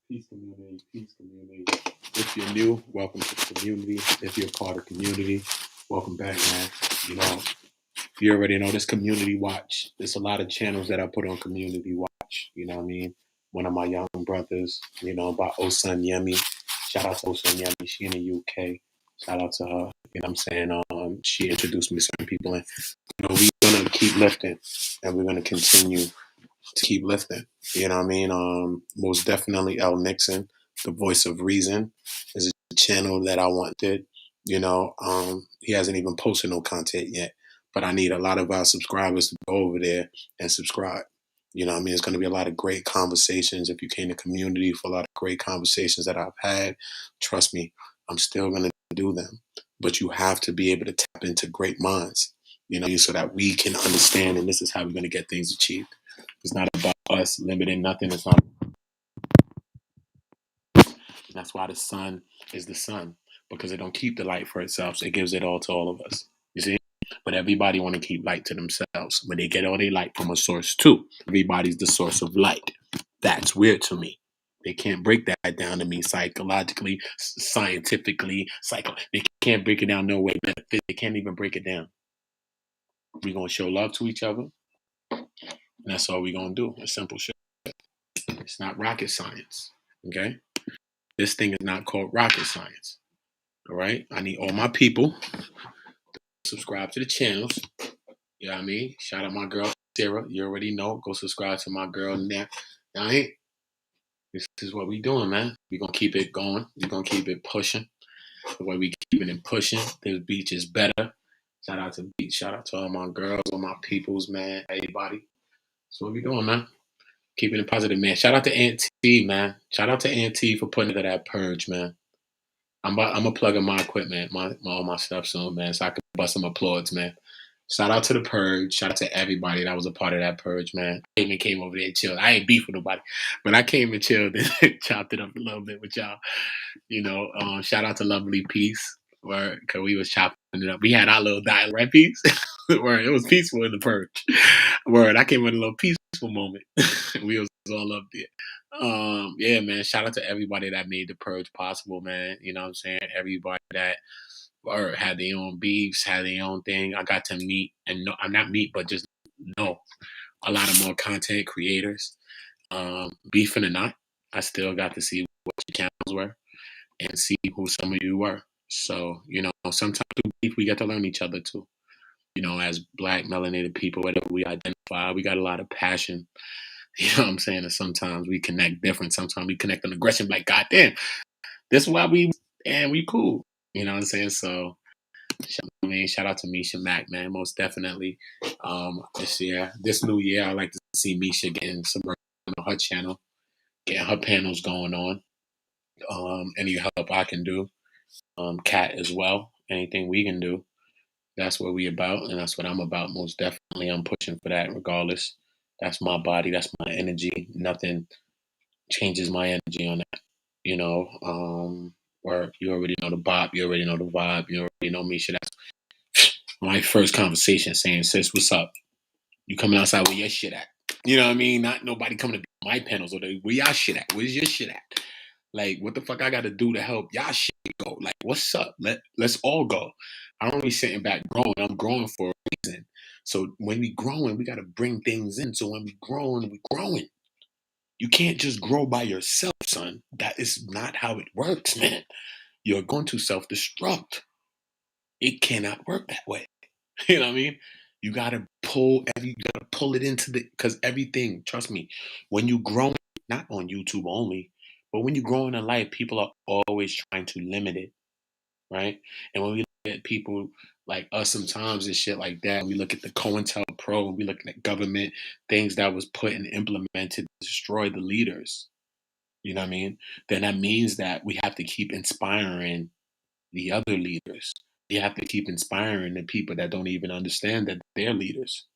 Peace community, peace community. If you're new, welcome to the community. If you're a part of the community, welcome back, man. You know, you already know this community watch. There's a lot of channels that I put on community watch. You know what I mean? One of my young brothers, by Osun Yemi. Shout out to Osun Yemi. She in the UK. Shout out to her. You know what I'm saying? She introduced me to certain people. And, we're going to keep lifting and we're going to continue to keep lifting. You know what I mean? Most definitely Nixon, the voice of reason, is a channel that I wanted. He hasn't even posted no content yet, but I need a lot of our subscribers to go over there and subscribe. You know what I mean? It's going to be a lot of great conversations. If you came to community for a lot of great conversations that I've had, trust me, I'm still going to do them. But you have to be able to tap into great minds, so that we can understand, and this is how we're going to get things achieved. It's not about us limiting nothing. It's not. That's why the sun is the sun, because it don't keep the light for itself. So it gives it all to all of us. You see? But everybody want to keep light to themselves. But they get all their light from a source too. Everybody's the source of light. That's weird to me. They can't break that down to me psychologically, scientifically, They can't break it down no way. They can't even break it down. We're going to show love to each other. And that's all we're going to do. It's simple shit. It's not rocket science. Okay? This thing is not called rocket science. All right? I need all my people to subscribe to the channels. You know what I mean? Shout out my girl, Sarah. You already know. Go subscribe to my girl now. All right? This is what we doing, man. We're going to keep it going. We're going to keep it pushing. The way we keeping it pushing, the beach is better. Shout out to beach. Shout out to all my girls, all my peoples, man. Everybody. That's what we doing, man. Keeping it positive, man. Shout out to Aunt T, man. Shout out to Aunt T for putting together that purge, man. I'm gonna plug in my equipment, all my stuff soon, man, so I can bust some applause, man. Shout out to the purge. Shout out to everybody that was a part of that purge, man. I even came over there and chilled. I ain't beef with nobody, but I came and chilled and chopped it up a little bit with y'all. Shout out to Lovely Peace, because we was chopping it up. We had our little dialogue, right, Peace? Word, it was peaceful in the purge. Word, I came in a little peaceful moment. We was all up there. Yeah, man, shout out to everybody that made the purge possible, man. You know what I'm saying? Everybody that had their own beefs, had their own thing. I got to meet, and no, I'm not meet, but just know a lot of more content creators. Beefing or not, I still got to see what your channels were and see who some of you were. So, sometimes through beef, we get to learn each other too. As Black melanated people, whatever we identify, we got a lot of passion. You know what I'm saying? And sometimes we connect different. Sometimes we connect on aggression. Like, goddamn, this is why we cool. You know what I'm saying? So, shout out to Misha Mack, man. Most definitely. This new year, I like to see Misha getting some work on her channel, getting her panels going on. Any help I can do. Kat as well. Anything we can do. That's what we about, and that's what I'm about. Most definitely, I'm pushing for that regardless. That's my body. That's my energy. Nothing changes my energy on that. Or you already know the bop. You already know the vibe. You already know me. Shit, that's my first conversation saying, sis, what's up? You coming outside where your shit at? You know what I mean? Not nobody coming to my panels or where y'all shit at? Where's your shit at? Like, what the fuck I got to do to help y'all shit go? Like, what's up? Let's all go. I don't be sitting back growing. I'm growing for a reason. So when we growing, we got to bring things in. So when we growing. You can't just grow by yourself, son. That is not how it works, man. You're going to self-destruct. It cannot work that way. You know what I mean? You gotta pull it into because everything, trust me, when you grow, not on YouTube only, but when you're growing in life, people are always trying to limit it, right? And when we look at people like us sometimes and shit like that, we look at the COINTELPRO, we looking at government, things that was put and implemented to destroy the leaders. You know what I mean? Then that means that we have to keep inspiring the other leaders. You have to keep inspiring the people that don't even understand that they're leaders.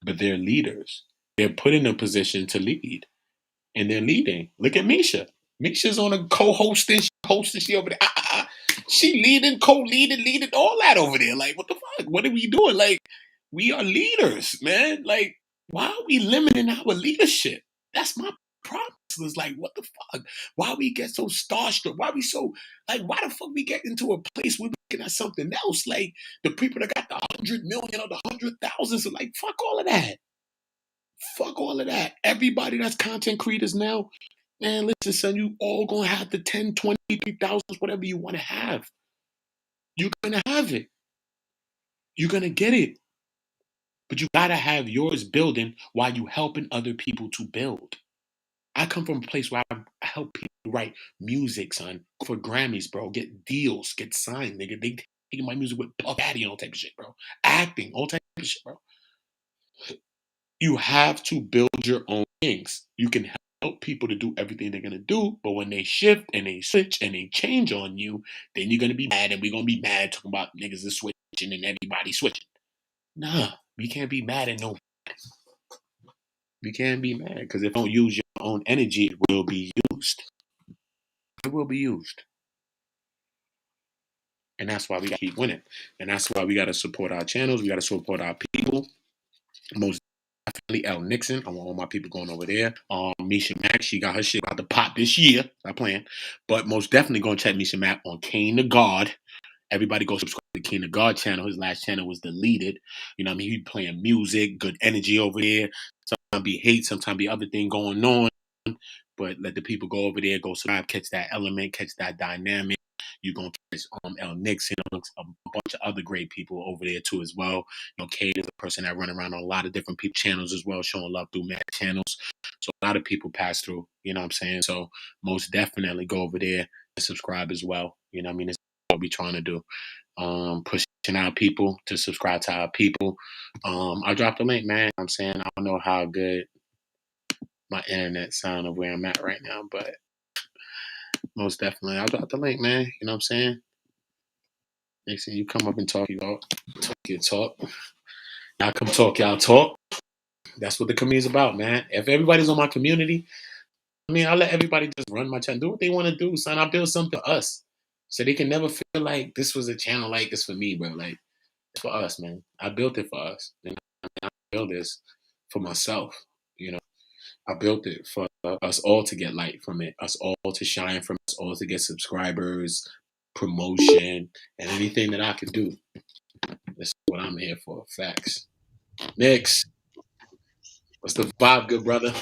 But they're leaders. They're put in a position to lead. And they're leading. Look at Misha. Misha's on a co-hosting, she over there. She leading, leading, all that over there. Like, what the fuck? What are we doing? Like, we are leaders, man. Like, why are we limiting our leadership? That's my promiseless. Like, what the fuck? Why we get so starstruck? Why we so like? Why the fuck we get into a place where we looking at something else? Like the people that got the 100 million or the 100,000. So like, fuck all of that. Fuck all of that. Everybody that's content creators now, man, listen, son, you all gonna have the 10, 20, 3,000, whatever you want to have. You're gonna have it. You're gonna get it. But you gotta have yours building while you helping other people to build. I come from a place where I help people write music, son, for Grammys, bro. Get deals, get signed, nigga. They taking my music with Puff Daddy and all type of shit, bro. Acting, all type of shit, bro. You have to build your own things. You can help people to do everything they're gonna do, but when they shift and they switch and they change on you, then you're gonna be mad, and we're gonna be mad talking about niggas is switching and everybody switching. Nah, we can't be mad at no. We can't be mad because if you don't use your own energy, it will be used. It will be used. And that's why we got to keep winning. And that's why we got to support our channels. We got to support our people. Most definitely Nixon. I want all my people going over there. Misha Mack, she got her shit about to pop this year. Not playing. But most definitely going to check Misha Mack on Kane the God. Everybody go subscribe to King the God channel. His last channel was deleted. You know what I mean? He playing music, good energy over there. Sometimes be hate, sometimes be other thing going on. But let the people go over there, go subscribe, catch that element, catch that dynamic. You're going to catch Nixon, a bunch of other great people over there too as well. You know, Kate is a person that run around on a lot of different people channels as well, showing love through mad channels. So a lot of people pass through, you know what I'm saying? So most definitely go over there and subscribe as well. You know what I mean? It's what we're trying to do. Pushing our people to subscribe to our people. I'll drop the link, man. I'm saying I don't know how good my internet sound of where I'm at right now, but most definitely I'll drop the link, man. You know what I'm saying? Next thing you come up and talk, you all talk your talk. Y'all come talk, y'all talk. That's what the community is about, man. If everybody's on my community, I mean, I'll let everybody just run my channel, do what they want to do, son. I build something for us, so they can never feel like this was a channel like this for me, bro. Like it's for us, man. I built it for us, and I built this for myself. You know, I built it for us all to get light from it, us all to shine from, us all to get subscribers, promotion, and anything that I could do. That's what I'm here for. Facts. Next, what's the vibe, good brother?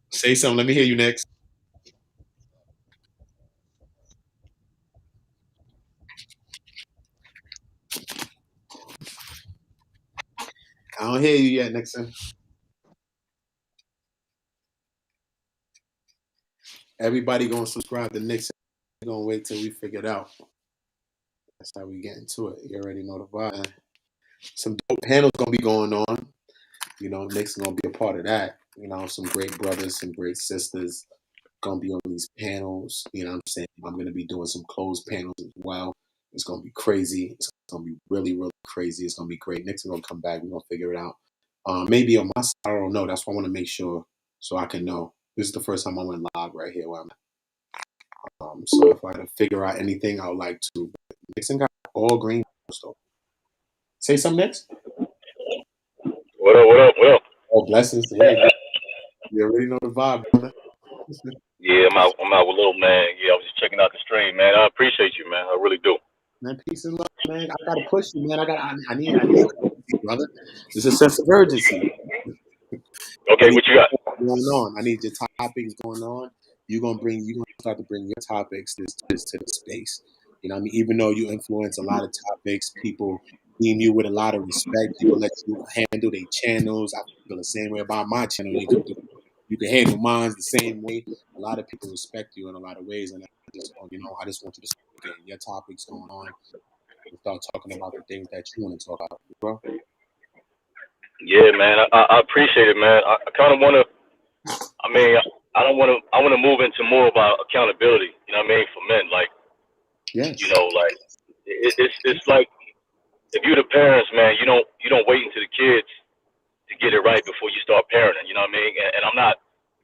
Say something. Let me hear you next. I don't hear you yet, Nixon. Everybody gonna subscribe to Nixon. We're gonna wait till we figure it out. That's how we get into it. You already know the vibe. Some dope panels gonna be going on. You know, Nixon gonna be a part of that. You know, some great brothers, some great sisters gonna be on these panels. You know what I'm saying? I'm gonna be doing some closed panels as well. It's gonna be crazy. It's gonna be really, really crazy. It's gonna be great. Nixon gonna come back. We're gonna figure it out. Maybe on my side, I don't know. That's why I want to make sure so I can know. This is the first time I went live right here where I'm at. So if I had to figure out anything, I would like to. But Nixon got all green stuff. Say something next. What up? What up? What up? Oh, blessings. Yeah, you already know the vibe, brother. Yeah, I'm out. I'm out with little man. Yeah, I was just checking out the stream, man. I appreciate you, man. I really do. Man, peace and love, man. I gotta push you, man. I need some urgency, brother. There's a sense of urgency. I Okay, need what you got? going on. I need your topics going on. You're gonna start to bring your topics to the space. You know what I mean? Even though you influence a lot of topics, people deem you with a lot of respect. People let you handle their channels. I feel the same way about my channel. You can handle mine the same way. A lot of people respect you in a lot of ways, and I just want you to get your topics going on and start talking about the things that you want to talk about, bro. Yeah, man. I appreciate it, man. I kind of want to. I mean, I don't want to. I want to move into more about accountability. You know what I mean? For men, like Yes. like it's like if you're the parents, man, you don't wait until the kids to get it right before you start parenting. You know what I mean? And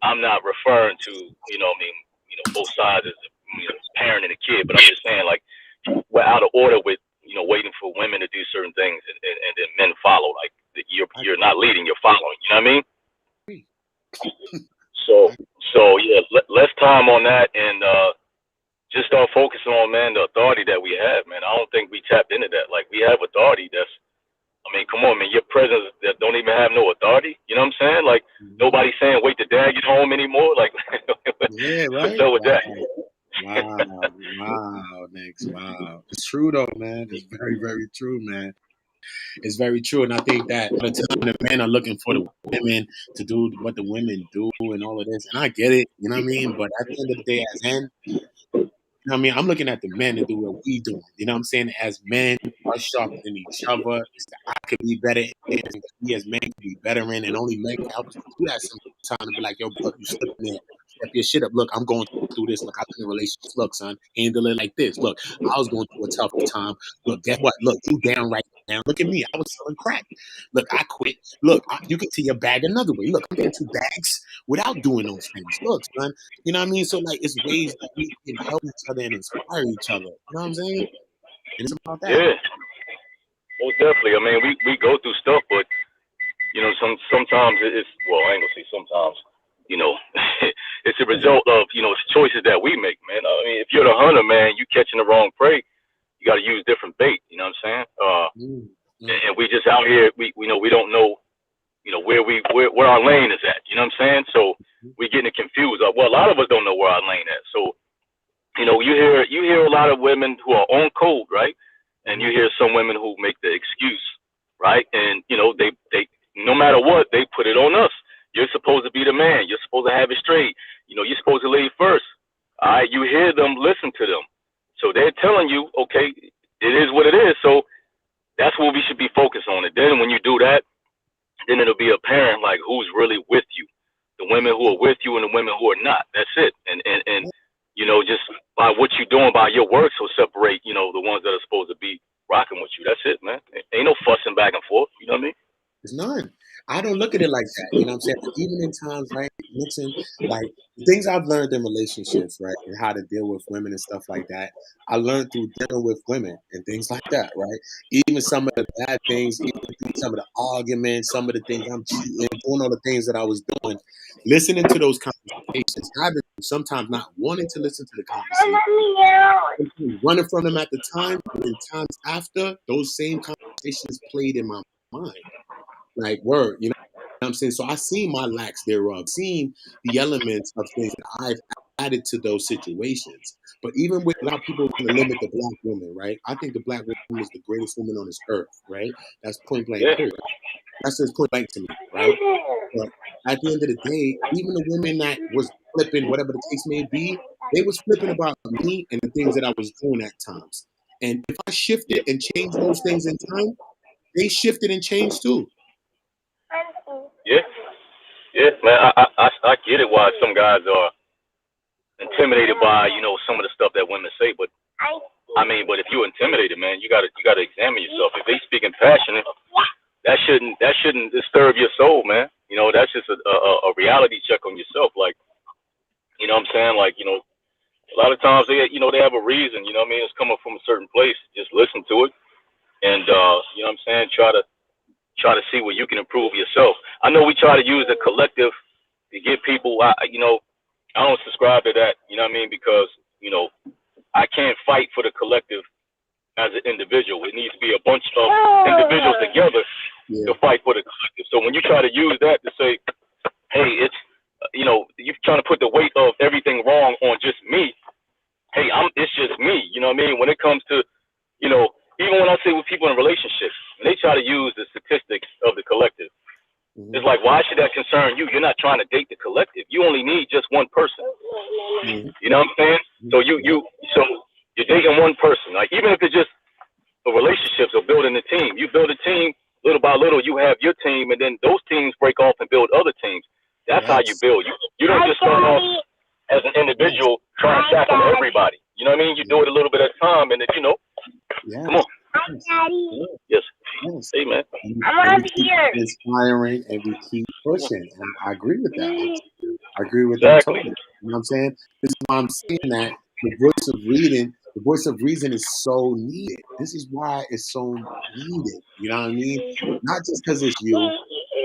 I'm not referring to what I mean both sides as parenting a kid, but I'm just saying like we're out of order with waiting for women to do certain things and then men follow. Like you're not leading, you're following. You know what I mean? So yeah, less time on that, and just start focusing on, man, the authority that we have, man. I don't think we tapped into that. Like, we have authority that's, I mean, come on, man. Your presence that don't even have no authority. You know what I'm saying? Like, Mhm. nobody's saying wait till dad get home anymore. Like, Yeah, what's right. up with that? Wow. Wow, wow, Nix, wow. It's true though, man. It's very, very true, man. It's very true, and I think that all the time the men are looking for the women to do what the women do and all of this, and I get it, you know what I mean. But at the end of the day, as men, you know what I mean, I'm looking at the men to do what we doing. You know what I'm saying? As men, us sharpening each other, it's that I could be better in, and we as men can be better in, and only men can help us to do that sometimes and be like, yo, look, you slipping there. Step your shit up. Look, I'm going through this. Look, I've been in a relationship. Look, son, handle it like this. Look, I was going through a tough time. Look, guess what? Look, you down right now. Look at me. I was selling crack. Look, I quit. Look, you can see your bag another way. Look, I'm getting 2 bags without doing those things. Look, son, you know what I mean? So like it's ways that we can help each other and inspire each other. You know what I'm saying? And it's about that. Yeah, most definitely. I mean, we go through stuff, but you know, sometimes it's, well, I ain't gonna say sometimes. You know, it's a Yeah. result of, you know, it's choices that we make, man. I mean, if you're the hunter, man, you catching the wrong prey, you got to use different bait. You know what I'm saying? Mm, mm, And we just out here, we know we don't know, you know, where our lane is at. You know what I'm saying? So mm, we getting confused. Well, a lot of us don't know where our lane at. So you know, you hear a lot of women who are on code, right? And you mm, hear some women who make the excuse, right? And you know, they no matter what, they put it on us. You're supposed to be the man. You're supposed to have it straight. You know, you're supposed to lead first. All right, you hear them, listen to them. So they're telling you, okay, it is what it is. So that's what we should be focused on. And then when you do that, then it'll be apparent like who's really with you, the women who are with you and the women who are not. That's it. And you know, just by what you're doing, by your works, will separate, you know, the ones that are supposed to be rocking with you. That's it, man. Ain't no fussing back and forth. You know what I mean? It's none. I don't look at it like that. You know what I'm saying? Like, even in times, right, Nixon, like the things I've learned in relationships, right, and how to deal with women and stuff like that, I learned through dealing with women and things like that, right? Even some of the bad things, even through some of the arguments, some of the things I'm cheating, doing all the things that I was doing, listening to those conversations, having sometimes not wanting to listen to the conversation, running from them at the time, but in times after, those same conversations played in my mind. Like word, you know what I'm saying? So I seen my lacks thereof, seen the elements of things that I've added to those situations. But even with a lot of people want to limit the black woman, right? I think the black woman is the greatest woman on this earth, right? That's point blank Yeah. period. That's just point blank to me, right? But at the end of the day, even the women that was flipping, whatever the case may be, they was flipping about me and the things that I was doing at times. And if I shifted Yeah. and changed those things in time, they shifted and changed too. Yeah. Yeah, man. I get it why some guys are intimidated by, you know, some of the stuff that women say, but I mean, but if you're intimidated, man, you gotta examine yourself. If they speaking passionate, that shouldn't disturb your soul, man. You know, that's just a reality check on yourself. Like, you know what I'm saying? Like, you know, a lot of times they have a reason, you know what I mean? It's coming from a certain place. Just listen to it and you know what I'm saying, try to see where you can improve yourself. I know we try to use the collective to get people, you know, I don't subscribe to that, you know what I mean? Because, you know, I can't fight for the collective as an individual. It needs to be a bunch of individuals together to Yeah. fight for the collective. So when you try to use that to say, hey, it's, you know, you're trying to put the weight of everything wrong on just me. Hey, it's just me. You know what I mean? When it comes to, you know, even when I say with people in relationships, when they try to use the statistics of the collective, Mhm, it's like, why should that concern you? You're not trying to date the collective. You only need just one person. mhm, You know what I'm saying? mhm. So Yep. so you're dating one person. Like, even if it's just a relationships or building a team, you build a team little by little. You have your team, and then those teams break off and build other teams. That's how you Yes. build. You don't just start off as an Yes. individual trying to tackle everybody. You know what I mean? You do Yep. it a little bit at a time, and then, you know, come Yes. on. Yes. Yeah. Yes. Yes. Hey, man. And we keep inspiring and we keep pushing. And I agree with that. I agree with that Exactly. totally. You know what I'm saying? This is why I'm saying that the voice of reason is so needed. This is why it's so needed. You know what I mean? Not just because it's you,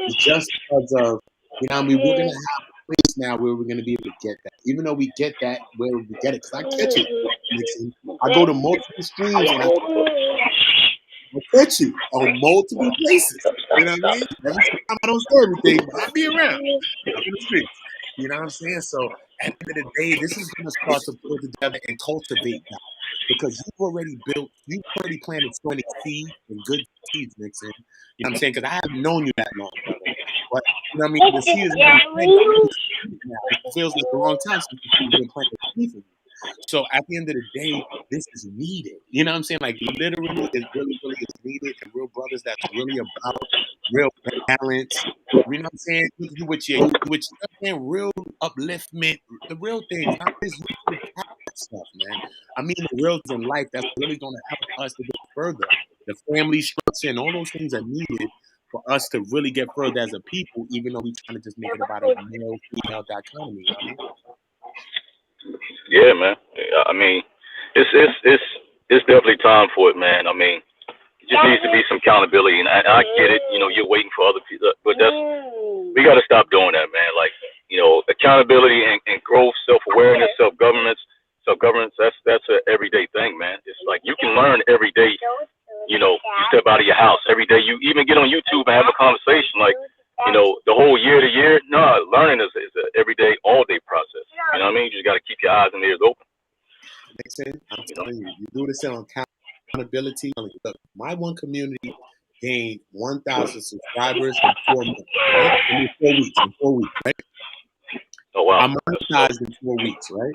it's just because of You know what I mean? We're gonna have a place now where we're gonna be able to get that. Even though we get that where we get it, because I catch it, Nixon. I go to multiple streams and I catch you on multiple places. You know what I mean? Every time I don't say everything, but I be around. I'm in the streets. You know what I'm saying? So at the end of the day, this is gonna start to pull together and cultivate that. Because you've already planted so many seeds and good seeds, Nixon. You know what I'm saying? Because I haven't known you that long, brother. But you know what I mean? The seed is already planted. Now. It feels like a long time since the seed's been planted for me. So at the end of the day, this is needed. You know what I'm saying? Like literally, it really, really is needed. And real brothers that's really about real balance. You know what I'm saying? You with your, real upliftment, the real things, not this stuff, man. I mean, the real things in life that's really going to help us to get further. The family structure and all those things are needed for us to really get further as a people, even though we're trying to just make it about a male female dichotomy. You know what I mean? Yeah, man. I mean, it's definitely time for it, man. I mean, it just needs to be some accountability, and I get it. You know, you're waiting for other people, but we got to stop doing that, man. Like, accountability and growth, self-awareness, self-governance. That's an everyday thing, man. It's like you can learn every day. You step out of your house every day. You even get on YouTube and have a conversation. Like, the whole year to year. No, learning is an everyday, all day process. You know what I mean? You just got to keep your eyes and ears open. Nixon, I'm telling you, you do this on accountability. Look, my one community gained 1,000 subscribers in 4 months, right? I mean, 4 weeks, right? Oh wow. I monetized in 4 weeks, right?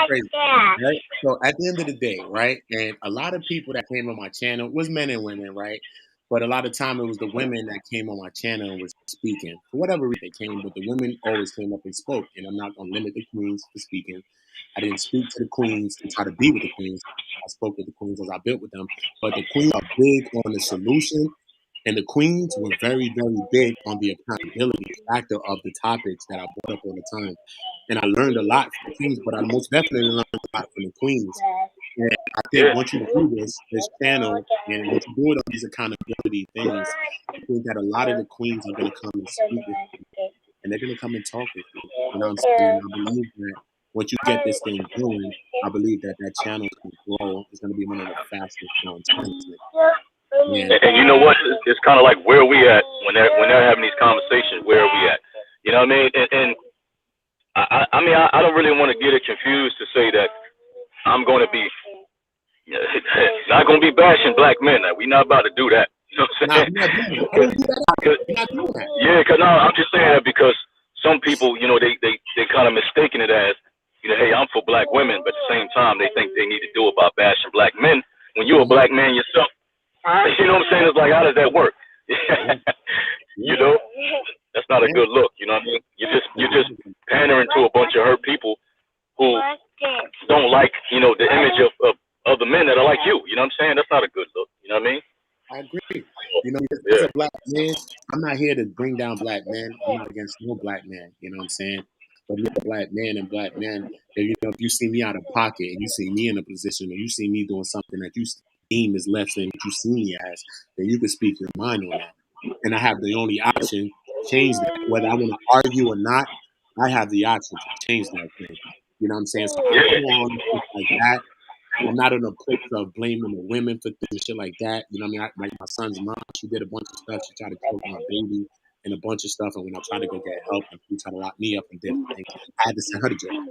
Crazy, right? So at the end of the day, right? And a lot of people that came on my channel was men and women, right? But a lot of time it was the women that came on my channel and was speaking. For whatever reason they came, but the women always came up and spoke. And I'm not gonna limit the queens for speaking. I didn't speak to the queens and try to be with the queens. I spoke with the queens as I built with them. But the queens are big on the solution, and the queens were very, very big on the accountability factor of the topics that I brought up all the time. And I learned a lot from the queens, but I most definitely learned a lot from the queens. And I think once you do this channel, and once you do it on these accountability things, I think that a lot of the queens are going to come and speak with you, and they're going to come and talk with you. You know what I'm saying? And I believe that once you get this thing going, I believe that that channel is going to grow. It's going to be one of the fastest growing channels. And you know what? It's kind of like where are we at when they're having these conversations. Where are we at? You know what I mean? And I mean, I don't really want to get it confused to say that I'm going to be not going to be bashing black men. We're not about to do that. You know what I'm saying? Yeah, because no, I'm just saying that because some people, they kind of mistaken it as, hey, I'm for black women, but at the same time, they think they need to do about bashing black men when you're a black man yourself. You know what I'm saying? It's like, how does that work? That's not a good look. You know what I mean? You're just pandering to a bunch of hurt people who don't like, the image of other men that are like you. You know what I'm saying? That's not a good look. You know what I mean? I agree. As a black man, I'm not here to bring down black men. I'm not against no black man. You know what I'm saying? But you're a black man and black men. If you see me out of pocket and you see me in a position, or you see me doing something that you deem is less than what you see me as, then you can speak your mind on that. And I have the only option to change that. Whether I want to argue or not, I have the option to change that thing. You know what I'm saying? So I don't want to like that. I'm not in a place of blaming the women for things and shit like that. You know what I mean? Like my son's mom, she did a bunch of stuff. She tried to choke my baby and a bunch of stuff. And when I tried to go get help, and she tried to lock me up and different things, I had to send her to jail.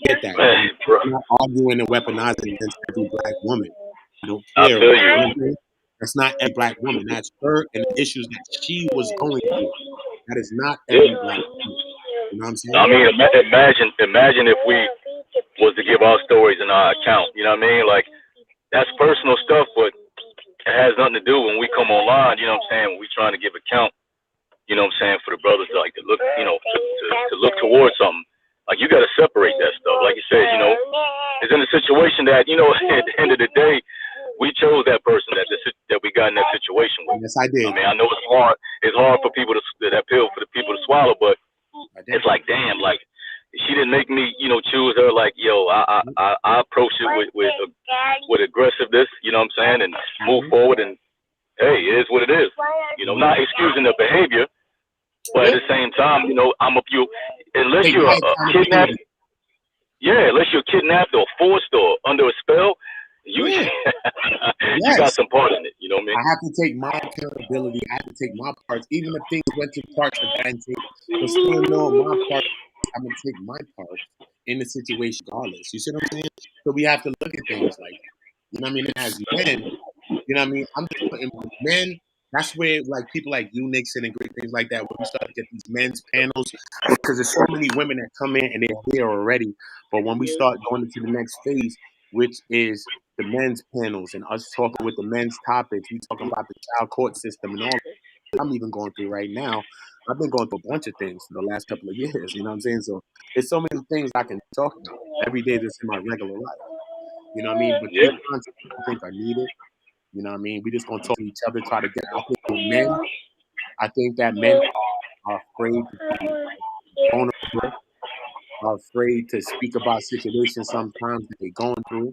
Get that? I'm not arguing and weaponizing against every black woman. I don't care. That's not every black woman. That's her and the issues that she was going through. That is not every black woman. You know what I'm saying? I mean, imagine if we was to give our stories in our account. You know what I mean? Like, that's personal stuff, but it has nothing to do when we come online. You know what I'm saying? When we trying to give account. You know what I'm saying? For the brothers to look, to look towards something. Like, you got to separate that stuff. Like you said, it's in a situation that, at the end of the day, we chose that person that we got in that situation with. Yes, I did. I mean, I know it's hard. It's hard for people that pill for the people to swallow, but it's like, damn, like, she didn't make me, choose her. Like, yo, I approach it with aggressiveness. You know what I'm saying? And move forward. And hey, it is what it is. Not excusing the behavior, but at the same time, I'm up you. Unless Take you're my kidnapped, accountability. unless you're kidnapped or forced or under a spell, you Yeah. you got Yes. some part in it. You know what I I mean? have to take my accountability. I have to take my parts, even if things went to parts that I didn't take. But still know my part. I'm gonna take my part in the situation, regardless. You see what I'm saying? So we have to look at things like that. You know what I mean? And as men, you know what I mean? I'm just putting men. That's where like people like you, Nixon, and great things like that, where we start to get these men's panels because there's so many women that come in and they're here already. But when we start going into the next phase, which is the men's panels and us talking with the men's topics, we talking about the child court system and all that I'm even going through right now. I've been going through a bunch of things for the last couple of years. You know what I'm saying? So there's so many things I can talk about every day that's in my regular life. You know what I mean? But Yeah. these concepts I think are needed. You know what I mean? We just gonna talk to each other, try to get. I think with men, I think that men are afraid to be vulnerable, are afraid to speak about situations sometimes that they're going through,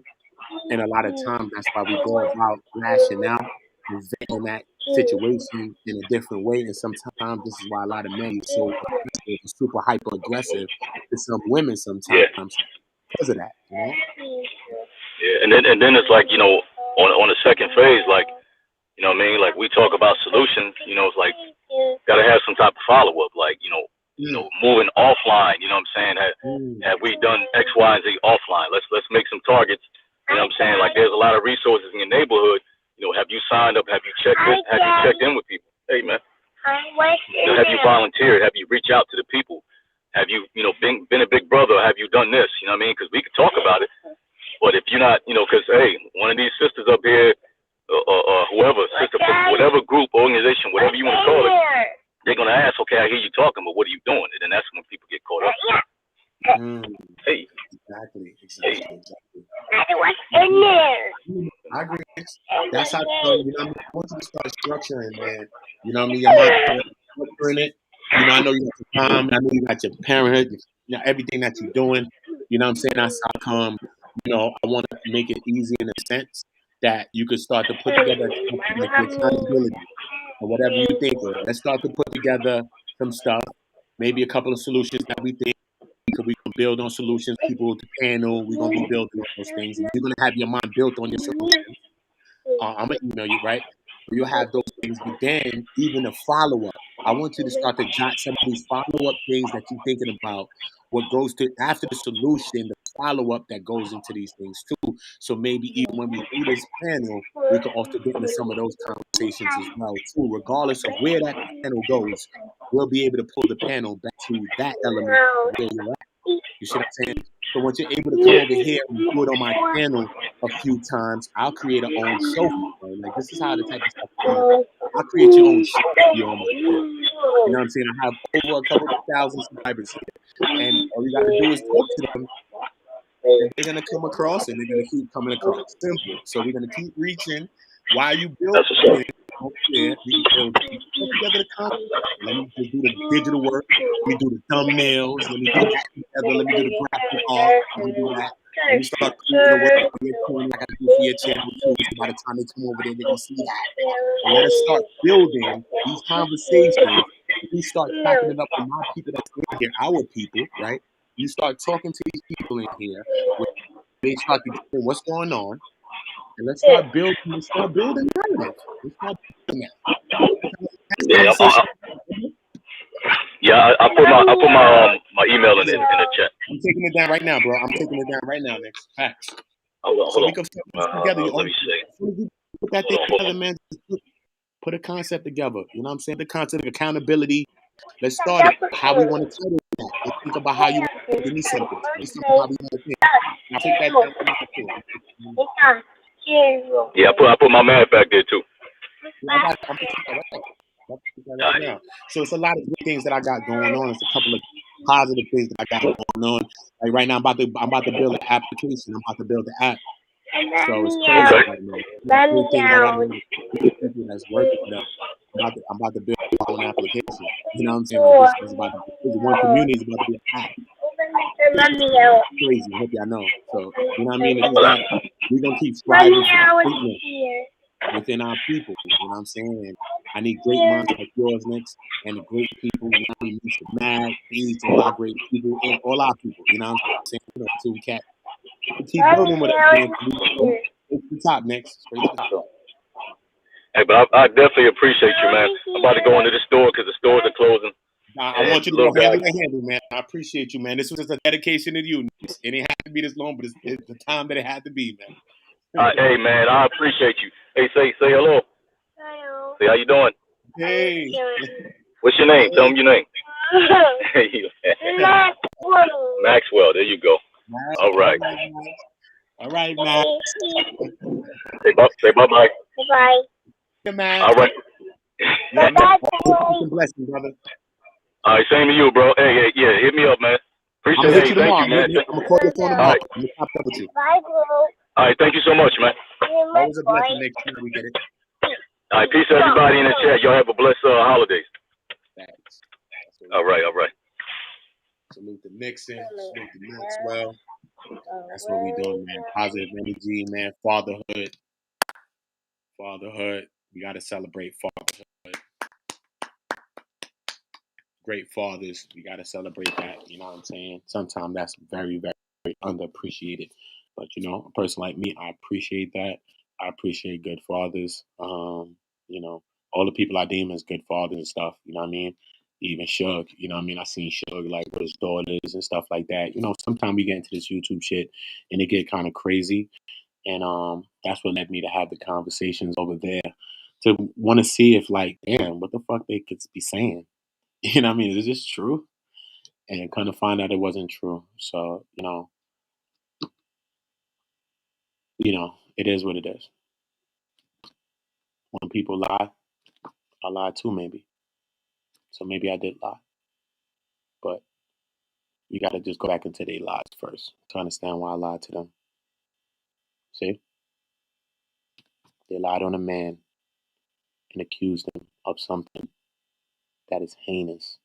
and a lot of times that's why we go about lashing out and venting that situation in a different way. And sometimes this is why a lot of men are so aggressive, super hyper aggressive to some women Yeah. sometimes because of that. You know? Yeah. And then it's like, on the second phase, like, you know what I mean? Like, we talk about solutions, it's like, gotta have some type of follow up, like, Mm, moving offline. You know what I'm saying? mm, Have we done X, Y, and Z offline? Let's make some targets. You know what I'm saying? Like, there's a lot of resources in your neighborhood. Have you signed up? Have you checked in? Have you checked in with people? Hey, man. Have you volunteered? Have you reached out to the people? Have you, been a big brother? Have you done this? You know what I mean? Because we could talk about it, but if you're not, because hey, one of these sisters up here, or whoever, sister, whatever group, organization, whatever you want to call it, they're gonna ask, okay, I hear you talking, but what are you doing? And then that's when people get caught up. mm. Hey, Exactly, hey, exactly. I agree. That's how come, you know what I mean? I want you to start structuring, man. You know what I mean? Your mind structuring it. You know, I know you got your mom, I know you got your parenthood, everything that you're doing. You know what I'm saying? That's how come, I want to make it easy in a sense that you could start to put together like the accountability or whatever you think of. Let's start to put together some stuff, maybe a couple of solutions that we think we can build on solutions, people with the panel, we're gonna be building on those things. And you're gonna have your mind built on your solutions. I'm gonna email you, right? You'll have those things, but then even a follow up. I want you to start to jot some of these follow up things that you're thinking about. What goes to after the solution, the follow up that goes into these things too. So maybe even when we do this panel, we can also get into some of those conversations as well too. Regardless of where that panel goes, we'll be able to pull the panel back to that element of where you're at. You see what I'm saying? So once you're able to come yeah, over here and do it on my channel a few times, I'll create an own show for you. Like this is how the type of stuff is gonna go. I'll create your own show for you on my channel. You know what I'm saying? I have over a couple thousand subscribers here. And all you gotta do is talk to them and they're gonna come across and they're gonna keep coming across. Simple. So we're gonna keep reaching while you build that's what's up. it. Yeah, we can build it. We can put together the content. Let me just do the digital work. Let me do the thumbnails. Let me put that together. Let me do the graphic art. Let me do that. Let me start creating the work for your channel. I gotta do for your channel too. So by the time they come over there, they're gonna see that. And let us start building these conversations. We start tapping it up with my people that's in here, our people, right? You start talking to these people in here. Where they start to get what's going on, and let's start building narrative. Let's start building that. Next Yeah, conversation. I put my email in Yeah, the chat. I'm taking it down right now, bro. I'm taking it down right now, next. Facts. So Hold we on. can put this together. Let me see. As soon as you put that thing Hold together, on. man, just put a concept together. You know what I'm saying? The concept of accountability. Let's start it. How we want to title that. Let's think about how you want to give me something. Give me something how we want to think. I'll take that down right now too. Yeah, I put my man back there too. Yeah, I'm gonna take that right now. I'm gonna take that All right right. now. So it's a lot of good things that I got going on. It's a couple of positive things that I got going on. Like right now, I'm about to build an application. I'm about to build an app. So it's crazy Okay. right now. Great things. I got a lot of people that's working with us. I'm about to build my own application. You know what I'm saying? Like this is about to this one community is about to be an app. Crazy. I hope y'all know. So you know what I mean? The things that we're gonna keep striving for greatness within our people. You know what I'm saying? And I need great minds like yours, Nick, and the great people You know what I mean? Mr. Mac, these, all our great people, and all our people. You know what I'm saying? You know, until we can keep building with us, man. Straight to the top, next. Straight to the top. Hey, but I definitely appreciate you, man. I'm about to go into the store because the stores are closing. I want you to go handle the handle, man. I appreciate you, man. This was just a dedication to you. It didn't have to be this long, but it's the time that it had to be, man. Hey, man, I appreciate you. Hey, say hello. Hello. Say how you doing. Hey. What's your name? Tell them your name. Maxwell. Maxwell. There you go. All right. All right, Max. Say bye bye. Bye. Hey, Max. All right. Yeah, Max. Blessings, brother. All right, same to you, bro. Hey, yeah, hit me up, man. Appreciate it. Hey, thank you, man. I'm gonna call your phone tomorrow. I'm gonna pop up with you. Bye, bro. All right, thank you so much, man. Always a blessing next time we get it. All right, peace to everybody in the chat. Y'all have a blessed holidays. Thanks. All right. Salute to Nixon. Salute to Maxwell. That's what we doing, man. Positive energy, man. Fatherhood. We got to celebrate fatherhood. Great fathers. We got to celebrate that. You know what I'm saying? Sometimes that's very, very, very underappreciated. But, you know, a person like me, I appreciate that. I appreciate good fathers. You know, all the people I deem as good fathers and stuff. You know what I mean? Even Shug, you know what I mean? I seen Shug like with his daughters and stuff like that. You know, sometimes we get into this YouTube shit and it get kind of crazy. And that's what led me to have the conversations over there to want to see if, like, damn, what the fuck they could be saying. You know what I mean? Is this true? And kind of find out it wasn't true. So, it is what it is. When people lie, I lied too, maybe. So maybe I did lie. But we got to just go back into their lives first to understand why I lied to them. See? They lied on a man and accused him of something that is heinous.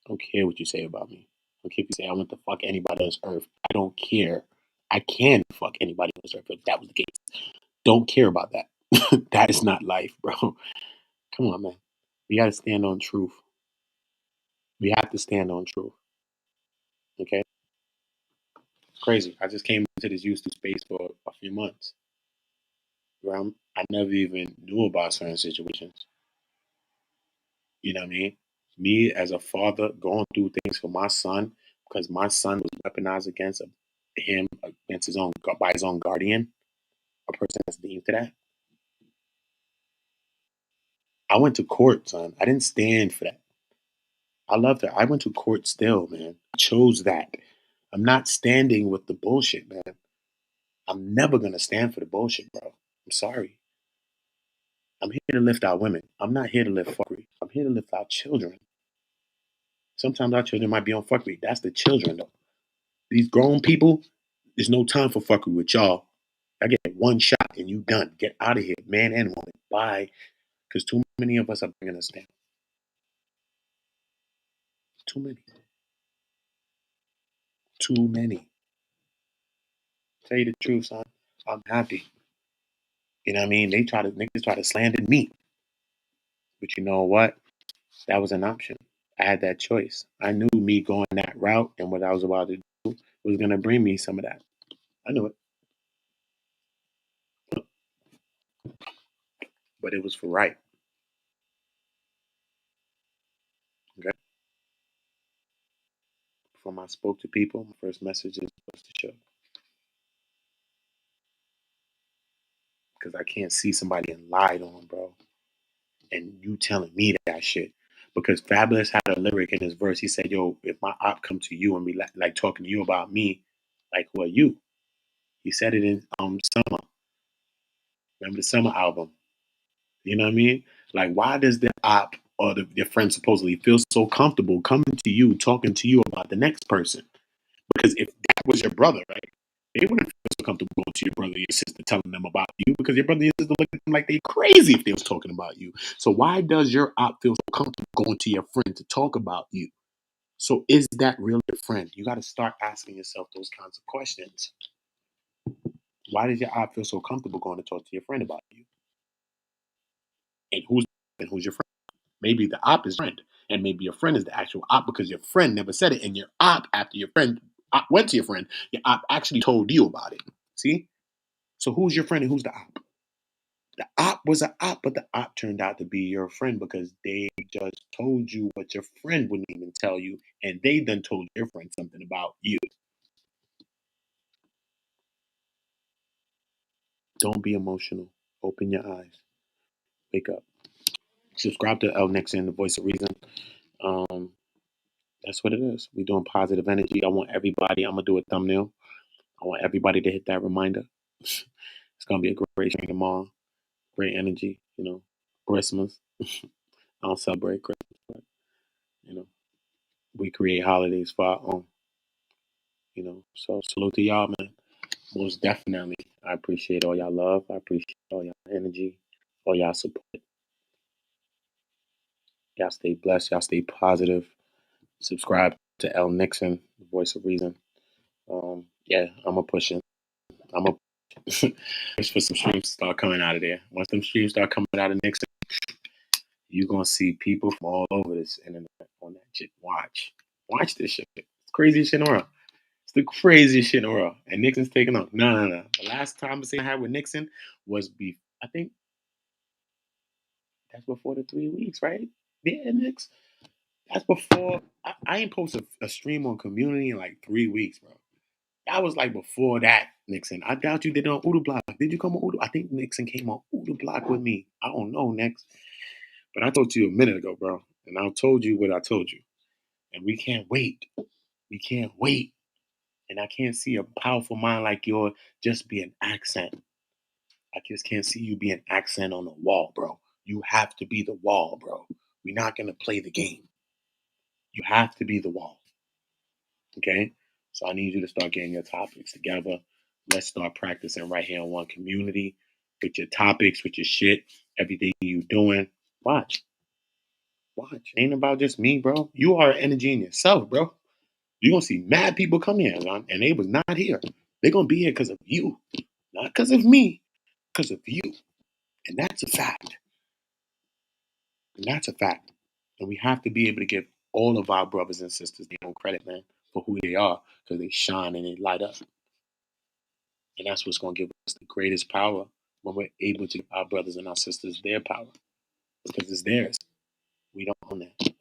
I don't care what you say about me. I don't care if you say I want to fuck anybody on this earth. I don't care. I can fuck anybody on this earth if that was the case. Don't care about that. That is not life, bro. Come on, man. We got to stand on truth. We have to stand on truth. Okay? Crazy. I just came into this YouTube space for a few months where I never even knew about certain situations. You know what I mean? Me as a father going through things for my son because my son was weaponized against him, against his own, by his own guardian, a person that's deemed to that. I went to court, son. I didn't stand for that. I loved it. I went to court still, man. I chose that. I'm not standing with the bullshit, man. I'm never gonna stand for the bullshit, bro. I'm sorry. I'm here to lift our women. I'm not here to lift fuckery. I'm here to lift our children. Sometimes our children might be on fuckery. That's the children, though. These grown people, there's no time for fuckery with y'all. I get one shot and you done. Get out of here, man and woman. Bye. Because too many of us are bringing us down. Too many. Too many. Tell you the truth, son. I'm happy. You know what I mean? Niggas try to slander me. But you know what? That was an option. I had that choice. I knew me going that route and what I was about to do was gonna bring me some of that. I knew it. But it was for right. Okay. Before I spoke to people, my first message was to show. Because I can't see somebody and lied on, bro. And you telling me that shit. Because Fabulous had a lyric in his verse. He said, yo, if my op come to you and be like talking to you about me, like, who are you? He said it in Summer. Remember the Summer album? You know what I mean? Like, why does the op or your friend supposedly feel so comfortable coming to you, talking to you about the next person? Because if that was your brother, right, they wouldn't feel so comfortable going to your brother or your sister telling them about you because your brother and your sister look at them like they crazy if they was talking about you. So why does your op feel so comfortable going to your friend to talk about you? So is that really your friend? You got to start asking yourself those kinds of questions. Why does your op feel so comfortable going to talk to your friend about you? And who's your friend? Maybe the op is friend, and maybe your friend is the actual op because your friend never said it, and your op, after your friend op went to your op actually told you about it. See? So who's your friend and who's the op? The op was an op, but the op turned out to be your friend because they just told you what your friend wouldn't even tell you, and they then told your friend something about you. Don't be emotional. Open your eyes. Wake up. Subscribe to L Nixon, the voice of reason. Um, that's what it is. We're doing positive energy. I want everybody, I'm gonna do a thumbnail. I want everybody to hit that reminder. It's gonna be a great stream tomorrow. Great energy, Christmas. I don't celebrate Christmas, but you know, we create holidays for our own. So salute to y'all, man. Most definitely. I appreciate all y'all love. I appreciate all y'all energy, all y'all support. Y'all stay blessed. Y'all stay positive. Subscribe to L Nixon, the voice of reason. Yeah, I'm gonna push it. I'm gonna push for some streams to start coming out of there. Once them streams start coming out of Nixon, you're gonna see people from all over this internet on that shit. Watch this shit. It's the craziest shit in the world. It's the craziest shit in the world. And Nixon's taking off. No. The last conversation I had with Nixon was I think that's before the 3 weeks, right? Yeah, Nix. That's before I ain't posted a stream on community in like 3 weeks, bro. That was like before that, Nixon. I doubt you did it on Udo Block. Did you come on Udo? I think Nixon came on Udo Block with me. I don't know, next. But I told you a minute ago, bro. And I told you what I told you. And we can't wait. We can't wait. And I can't see a powerful mind like yours just be an accent. I just can't see you be an accent on the wall, bro. You have to be the wall, bro. We're not going to play the game. You have to be the wall. Okay? So I need you to start getting your topics together. Let's start practicing right here in one community with your topics, with your shit, everything you doing. Watch. Watch. Ain't about just me, bro. You are energy in yourself, bro. You're going to see mad people come here, man, and they was not here. They're going to be here because of you. Not because of me, because of you. And that's a fact. And that's a fact. And we have to be able to give all of our brothers and sisters their own credit, man, for who they are, because they shine and they light up. And that's what's going to give us the greatest power when we're able to give our brothers and our sisters their power, because it's theirs. We don't own that.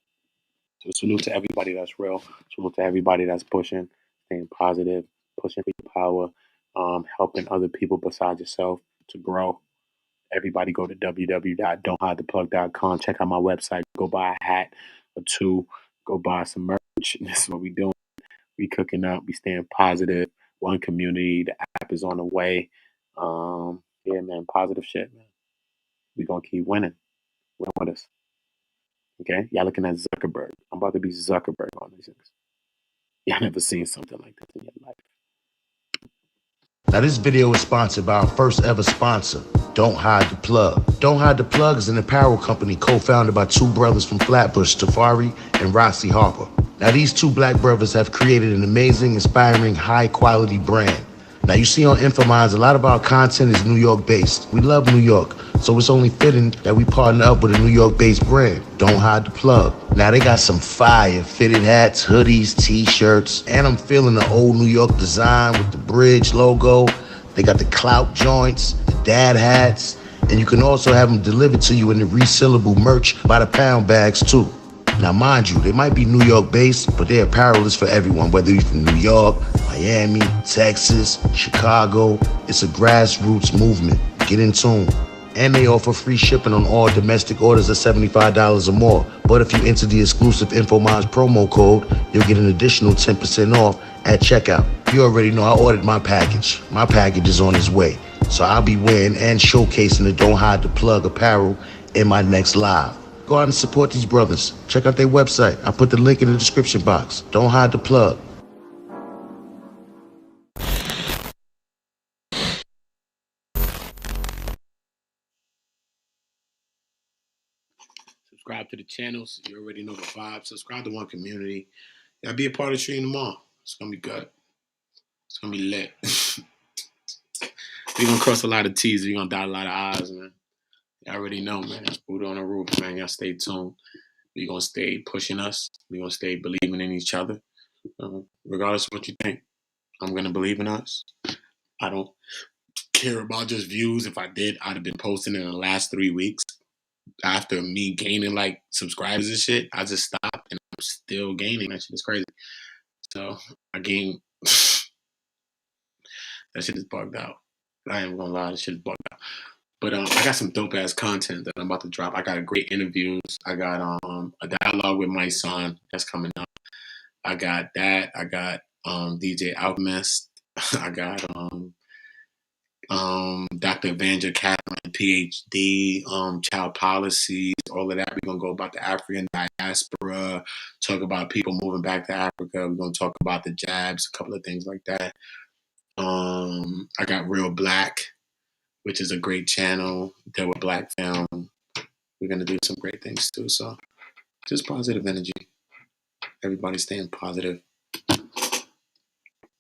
So salute to everybody that's real. Salute to everybody that's pushing, staying positive, pushing for your power, helping other people besides yourself to grow. Everybody go to www.don'thidetheplug.com. Check out my website. Go buy a hat or two. Go buy some merch. This is what we doing. We cooking up. We staying positive. One community. The app is on the way. Yeah, man. Positive shit, man. We gonna keep winning. Win with us. Okay? Y'all looking at Zuckerberg. I'm about to be Zuckerberg on these things. Y'all never seen something like this in your life. Now, this video is sponsored by our first ever sponsor, Don't Hide the Plug. Don't Hide the Plug is an apparel company co-founded by two brothers from Flatbush, Tafari and Rossi Harper. Now, these two black brothers have created an amazing, inspiring, high-quality brand. Now, you see on Infominds, a lot of our content is New York-based. We love New York, so it's only fitting that we partner up with a New York-based brand, Don't Hide the Plug. Now, they got some fire fitted hats, hoodies, t-shirts, and I'm feeling the old New York design with the bridge logo. They got the clout joints, the dad hats, and you can also have them delivered to you in the resealable merch by the pound bags, too. Now, mind you, they might be New York-based, but their apparel is for everyone, whether you're from New York, Miami, Texas, Chicago. It's a grassroots movement. Get in tune. And they offer free shipping on all domestic orders of $75 or more. But if you enter the exclusive Infominds promo code, you'll get an additional 10% off at checkout. You already know I ordered my package. My package is on its way. So I'll be wearing and showcasing the Don't Hide the Plug apparel in my next live. Go out and support these brothers. Check out their website. I put the link in the description box. Don't hide the plug. Subscribe to the channels. You already know the vibe. Subscribe to One Community. Y'all be a part of the stream tomorrow. It's gonna be good. It's gonna be lit. We're gonna cross a lot of T's. We're gonna dot a lot of I's, man. I already know, man. Boot on the roof, man. Y'all stay tuned. We're going to stay pushing us. We're going to stay believing in each other. Regardless of what you think, I'm going to believe in us. I don't care about just views. If I did, I'd have been posting in the last 3 weeks. After me gaining like subscribers and shit, I just stopped and I'm still gaining. That shit is crazy. So I gained. That shit is bugged out. I ain't gonna lie, that shit is bugged out. But I got some dope ass content that I'm about to drop. I got great interviews. I got a dialogue with my son that's coming up. I got that. I got DJ Alchemist. I got Dr. Evangel Catlin, PhD, child policies, all of that. We're gonna go about the African diaspora, talk about people moving back to Africa. We're gonna talk about the jabs, a couple of things like that. I got Real Black, which is a great channel. Deal with Black film. We're gonna do some great things too. So just positive energy. Everybody staying positive.